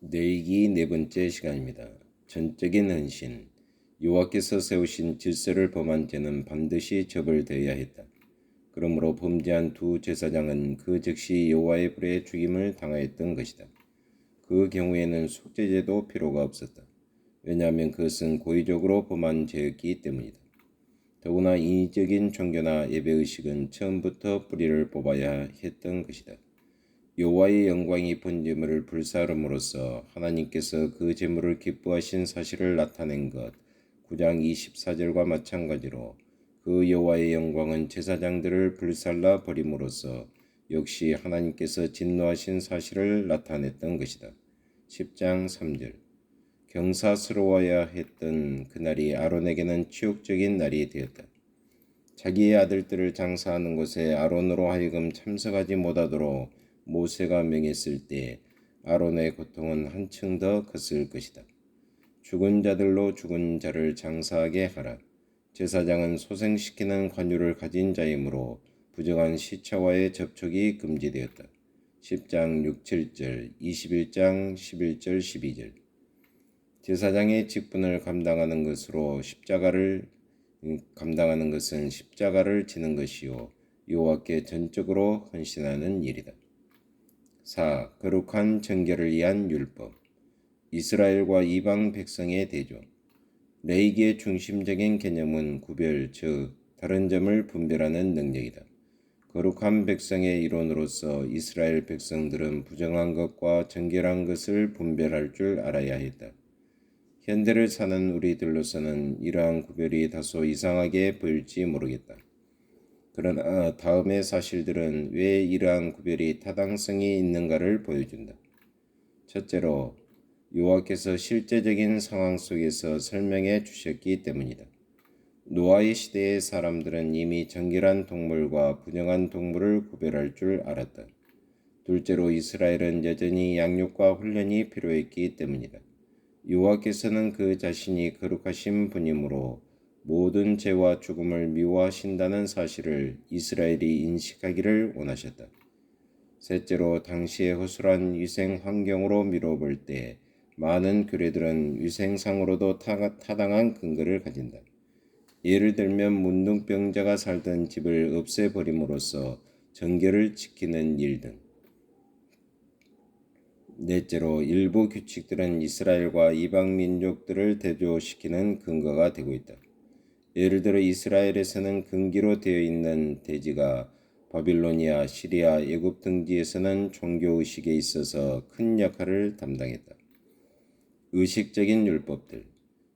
내이기 네 번째 시간입니다. 전적인 헌신. 여호와께서 세우신 질서를 범한 죄는 반드시 처벌되어야 했다. 그러므로 범죄한 두 제사장은 그 즉시 여호와의 불에 죽임을 당하였던 것이다. 그 경우에는 속죄제도 필요가 없었다. 왜냐하면 그것은 고의적으로 범한 죄였기 때문이다. 더구나 인위적인 종교나 예배의식은 처음부터 뿌리를 뽑아야 했던 것이다. 여호와의 영광이 번제물을 불사름으로써 하나님께서 그 제물을 기뻐하신 사실을 나타낸 것 9장 24절과 마찬가지로 그 여호와의 영광은 제사장들을 불살라 버림으로써 역시 하나님께서 진노하신 사실을 나타냈던 것이다. 10장 3절. 경사스러워야 했던 그날이 아론에게는 치욕적인 날이 되었다. 자기의 아들들을 장사하는 곳에 아론으로 하여금 참석하지 못하도록 모세가 명했을 때 아론의 고통은 한층 더 컸을 것이다. 죽은 자들로 죽은 자를 장사하게 하라. 제사장은 소생시키는 관유를 가진 자이므로 부정한 시체와의 접촉이 금지되었다. 10장 6, 7절, 21장 11절, 12절. 제사장의 직분을 감당하는 것은 십자가를 지는 것이요 여호와께 전적으로 헌신하는 일이다. 4. 거룩한 정결을 위한 율법. 이스라엘과 이방 백성의 대조. 레위기의 중심적인 개념은 구별, 즉 다른 점을 분별하는 능력이다. 거룩한 백성의 이론으로서 이스라엘 백성들은 부정한 것과 정결한 것을 분별할 줄 알아야 했다. 현대를 사는 우리들로서는 이러한 구별이 다소 이상하게 보일지 모르겠다. 그러나 다음의 사실들은 왜 이러한 구별이 타당성이 있는가를 보여준다. 첫째로, 여호와께서 실제적인 상황 속에서 설명해 주셨기 때문이다. 노아의 시대의 사람들은 이미 정결한 동물과 부정한 동물을 구별할 줄 알았다. 둘째로, 이스라엘은 여전히 양육과 훈련이 필요했기 때문이다. 여호와께서는 그 자신이 거룩하신 분이므로 모든 죄와 죽음을 미워하신다는 사실을 이스라엘이 인식하기를 원하셨다. 셋째로, 당시의 허술한 위생 환경으로 미뤄볼 때 많은 규례들은 위생상으로도 타당한 근거를 가진다. 예를 들면 문둥병자가 살던 집을 없애버림으로써 정결을 지키는 일 등. 넷째로, 일부 규칙들은 이스라엘과 이방 민족들을 대조시키는 근거가 되고 있다. 예를 들어 이스라엘에서는 금기로 되어 있는 대지가 바빌로니아, 시리아, 애굽 등지에서는 종교의식에 있어서 큰 역할을 담당했다. 의식적인 율법들.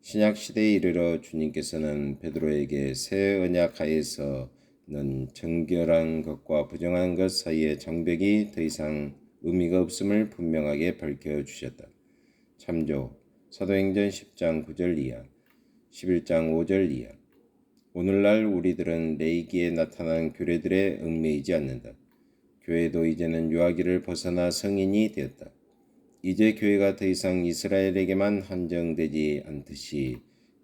신약시대에 이르러 주님께서는 베드로에게 새 언약 하에서는 정결한 것과 부정한 것 사이의 장벽이 더 이상 의미가 없음을 분명하게 밝혀주셨다. 참조 사도행전 10장 9절 이하, 11장 5절 이하. 오늘날 우리들은 레위기에 나타난 규례들에 얽매이지 않는다. 교회도 이제는 유아기를 벗어나 성인이 되었다. 이제 교회가 더 이상 이스라엘에게만 한정되지 않듯이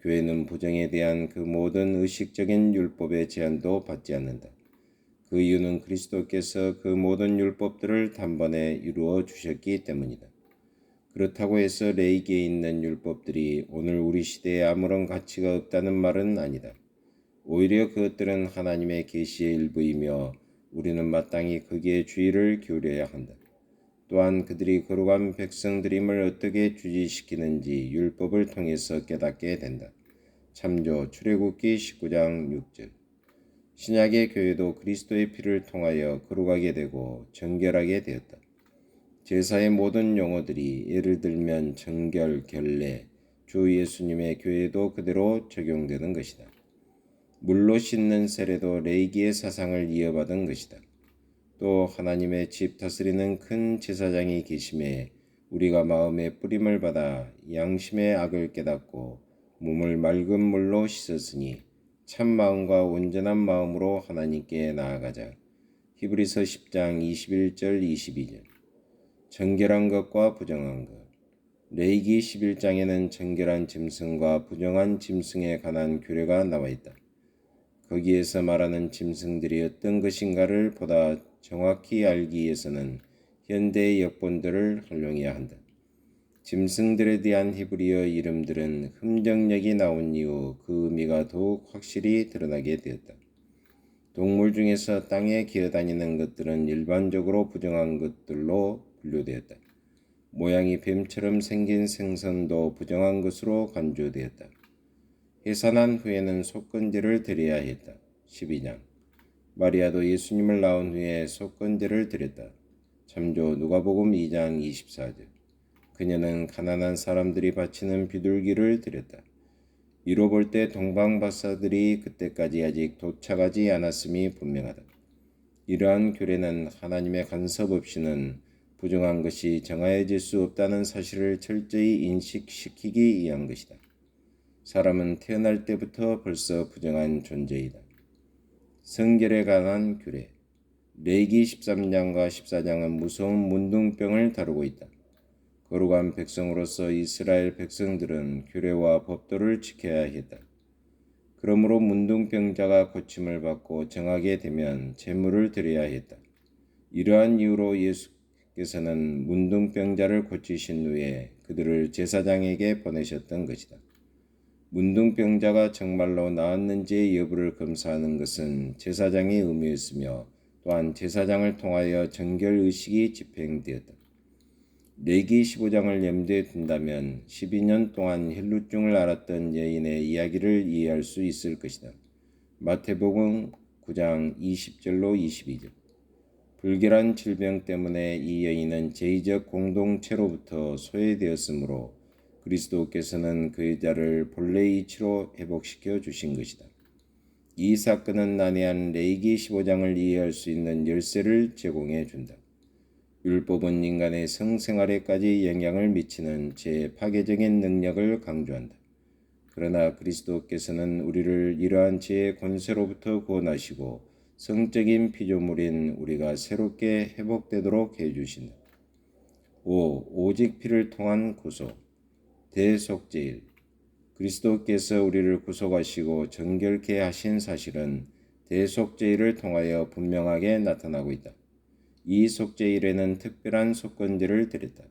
교회는 부정에 대한 그 모든 의식적인 율법의 제한도 받지 않는다. 그 이유는 그리스도께서 그 모든 율법들을 단번에 이루어 주셨기 때문이다. 그렇다고 해서 레위기에 있는 율법들이 오늘 우리 시대에 아무런 가치가 없다는 말은 아니다. 오히려 그것들은 하나님의 계시의 일부이며 우리는 마땅히 거기에 주의를 기울여야 한다. 또한 그들이 거룩한 백성들임을 어떻게 주지시키는지 율법을 통해서 깨닫게 된다. 참조 출애굽기 19장 6절. 신약의 교회도 그리스도의 피를 통하여 거룩하게 되고 정결하게 되었다. 제사의 모든 용어들이 예를 들면 정결, 결례, 주 예수님의 교회도 그대로 적용되는 것이다. 물로 씻는 세례도 레위기의 사상을 이어받은 것이다. 또 하나님의 집 다스리는 큰 제사장이 계심에 우리가 마음의 뿌림을 받아 양심의 악을 깨닫고 몸을 맑은 물로 씻었으니 참 마음과 온전한 마음으로 하나님께 나아가자. 히브리서 10장 21절 22절. 정결한 것과 부정한 것. 레위기 11장에는 정결한 짐승과 부정한 짐승에 관한 규례가 나와 있다. 거기에서 말하는 짐승들이 어떤 것인가를 보다 정확히 알기 위해서는 현대의 역본들을 활용해야 한다. 짐승들에 대한 히브리어 이름들은 흠정력이 나온 이후 그 의미가 더욱 확실히 드러나게 되었다. 동물 중에서 땅에 기어다니는 것들은 일반적으로 부정한 것들로 분류되었다. 모양이 뱀처럼 생긴 생선도 부정한 것으로 간주되었다. 해산한 후에는 속건제를 드려야 했다. 12장 마리아도 예수님을 낳은 후에 속건제를 드렸다. 참조 누가복음 2장 24절 그녀는 가난한 사람들이 바치는 비둘기를 드렸다. 이로 볼 때 동방박사들이 그때까지 아직 도착하지 않았음이 분명하다. 이러한 규례는 하나님의 간섭 없이는 부정한 것이 정하여질 수 없다는 사실을 철저히 인식시키기 위한 것이다. 사람은 태어날 때부터 벌써 부정한 존재이다. 성결에 관한 규례 레위기 13장과 14장은 무서운 문둥병을 다루고 있다. 거룩한 백성으로서 이스라엘 백성들은 규례와 법도를 지켜야 했다. 그러므로 문둥병자가 고침을 받고 정하게 되면 제물을 드려야 했다. 이러한 이유로 예수께서는 문둥병자를 고치신 후에 그들을 제사장에게 보내셨던 것이다. 문둥병자가 정말로 나았는지의 여부를 검사하는 것은 제사장의 의무였으며 또한 제사장을 통하여 정결의식이 집행되었다. 레위기 15장을 염두에 둔다면 12년 동안 혈루증을 앓았던 여인의 이야기를 이해할 수 있을 것이다. 마태복음 9장 20절로 22절 불결한 질병 때문에 이 여인은 제의적 공동체로부터 소외되었으므로 그리스도께서는 그 여자를 본래의 이치로 회복시켜 주신 것이다. 이 사건은 난해한 레위기 15장을 이해할 수 있는 열쇠를 제공해 준다. 율법은 인간의 성생활에까지 영향을 미치는 제파괴적인 능력을 강조한다. 그러나 그리스도께서는 우리를 이러한 죄의 권세로부터 구원하시고 성적인 피조물인 우리가 새롭게 회복되도록 해주신다. 5. 오직 피를 통한 구속 대속죄일 그리스도께서 우리를 구속하시고 정결케 하신 사실은 대속죄일을 통하여 분명하게 나타나고 있다. 이 속죄일에는 특별한 속건제를 드렸다.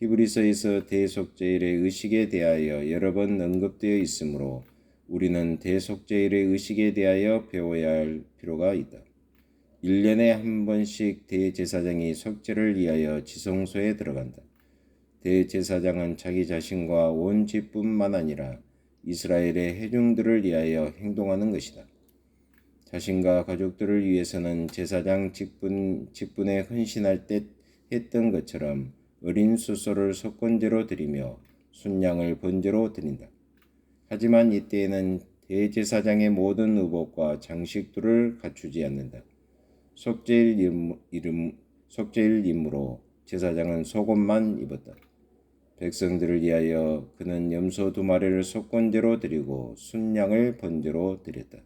히브리서에서 대속죄일의 의식에 대하여 여러 번 언급되어 있으므로 우리는 대속죄일의 의식에 대하여 배워야 할 필요가 있다. 1년에 한 번씩 대제사장이 속죄를 위하여 지성소에 들어간다. 대제사장은 자기 자신과 온 집뿐만 아니라 이스라엘의 회중들을 위하여 행동하는 것이다. 자신과 가족들을 위해서는 제사장 직분에 헌신할 때 했던 것처럼 어린 수소를 속건제로 드리며 순양을 번제로 드린다. 하지만 이때에는 대제사장의 모든 의복과 장식들을 갖추지 않는다. 속죄일이므로 제사장은 속옷만 입었다. 백성들을 위하여 그는 염소 2마리를 속건제로 드리고 순양을 번제로 드렸다.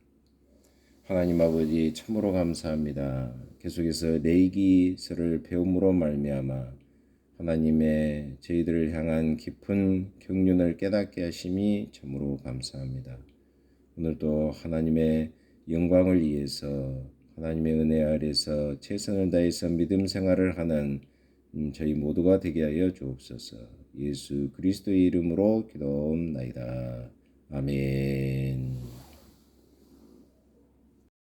하나님 아버지 참으로 감사합니다. 계속해서 레위기서를 배움으로 말미암아 하나님의 저희들을 향한 깊은 경륜을 깨닫게 하심이 참으로 감사합니다. 오늘도 하나님의 영광을 위해서 하나님의 은혜 아래서 최선을 다해서 믿음 생활을 하는 저희 모두가 되게 하여 주옵소서. 예수 그리스도의 이름으로 기도옵나이다. 아멘.